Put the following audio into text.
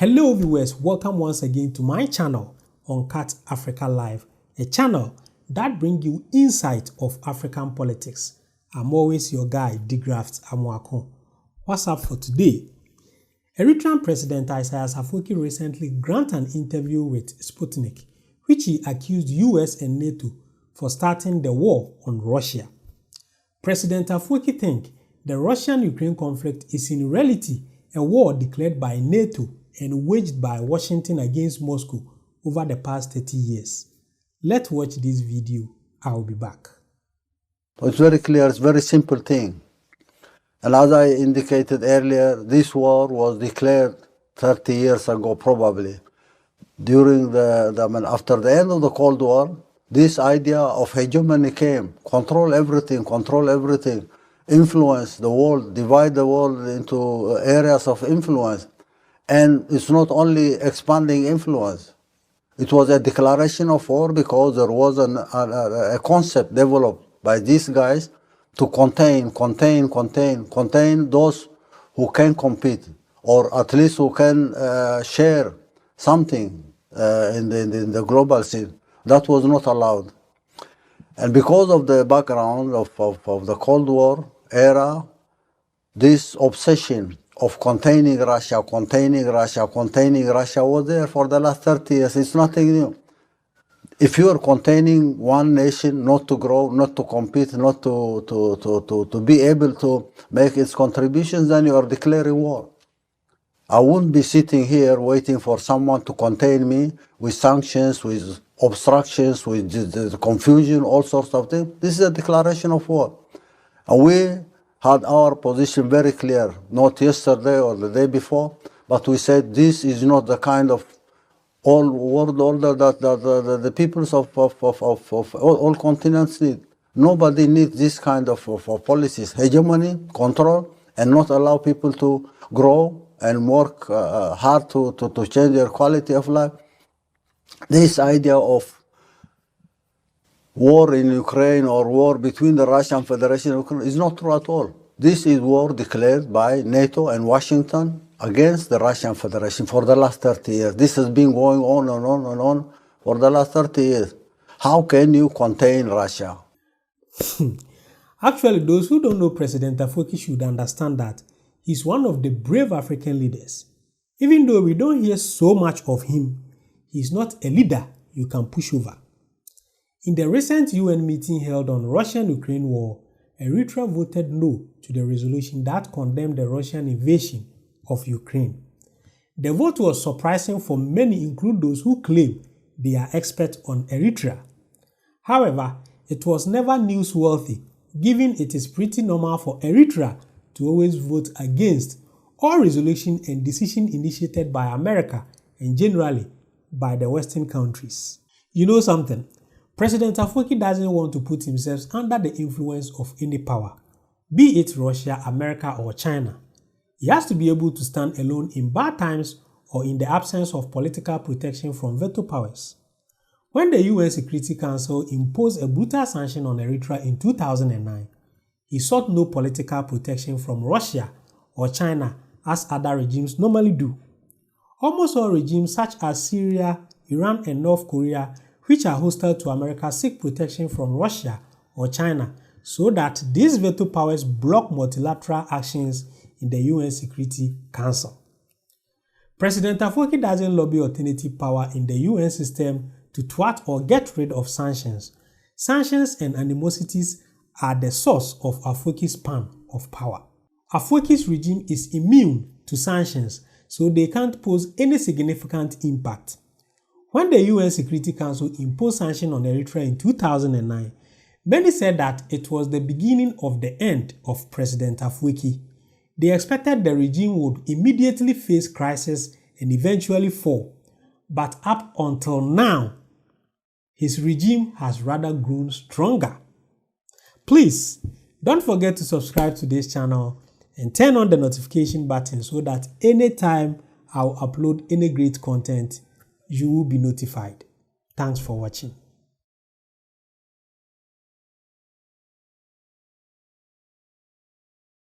Hello viewers, welcome once again to my channel, Uncut Africa Live, a channel that brings you insight of African politics. I'm always your guy, De-Graft Amoako. What's up for today? Eritrean President Isaias Afwerki recently granted an interview with Sputnik, which he accused US and NATO for starting the war on Russia. President Afwerki thinks the Russian-Ukraine conflict is in reality a war declared by NATO and waged by Washington against Moscow over the past 30 years. Let's watch this video. I'll be back. It's very clear, it's a very simple thing. And as I indicated earlier, this war was declared 30 years ago probably. During after the end of the Cold War, this idea of hegemony came. Control everything, influence the world, divide the world into areas of influence. And it's not only expanding influence. It was a declaration of war because there was a concept developed by these guys to contain those who can compete, or at least who can share something in the global scene. That was not allowed. And because of the background of the Cold War era, this obsession of containing Russia was there for the last 30 years. It's nothing new. If you are containing one nation not to grow, not to compete, not to be able to make its contributions, then you are declaring war. I wouldn't be sitting here waiting for someone to contain me with sanctions, with obstructions, with the confusion, all sorts of things. This is a declaration of war. And we had our position very clear, not yesterday or the day before, but we said this is not the kind of world order that the peoples of all continents need. Nobody needs this kind of policies, hegemony, control, and not allow people to grow and work hard to change their quality of life. This idea of war in Ukraine or war between the Russian Federation and Ukraine is not true at all. This is war declared by NATO and Washington against the Russian Federation for the last 30 years. This has been going on and on and on for the last 30 years. How can you contain Russia? Actually, those who don't know President Afwerki should understand that he's one of the brave African leaders. Even though we don't hear so much of him, he's not a leader you can push over. In the recent UN meeting held on Russian-Ukraine war, Eritrea voted no to the resolution that condemned the Russian invasion of Ukraine. The vote was surprising for many, including those who claim they are experts on Eritrea. However, it was never newsworthy, given it is pretty normal for Eritrea to always vote against all resolution and decision initiated by America and generally by the Western countries. You know something? President Afwerki doesn't want to put himself under the influence of any power, be it Russia, America, or China. He has to be able to stand alone in bad times or in the absence of political protection from veto powers. When the UN Security Council imposed a brutal sanction on Eritrea in 2009, he sought no political protection from Russia or China as other regimes normally do. Almost all regimes such as Syria, Iran, and North Korea, which are hostile to America, seek protection from Russia or China so that these veto powers block multilateral actions in the UN Security Council. President Afwerki doesn't lobby alternative power in the UN system to thwart or get rid of sanctions. Sanctions and animosities are the source of Afwerki's span of power. Afwerki's regime is immune to sanctions, so they can't pose any significant impact. When the UN Security Council imposed sanctions on Eritrea in 2009, many said that it was the beginning of the end of President Afwerki. They expected the regime would immediately face crisis and eventually fall. But up until now, his regime has rather grown stronger. Please, don't forget to subscribe to this channel and turn on the notification button so that anytime I'll upload any great content, you will be notified. Thanks for watching.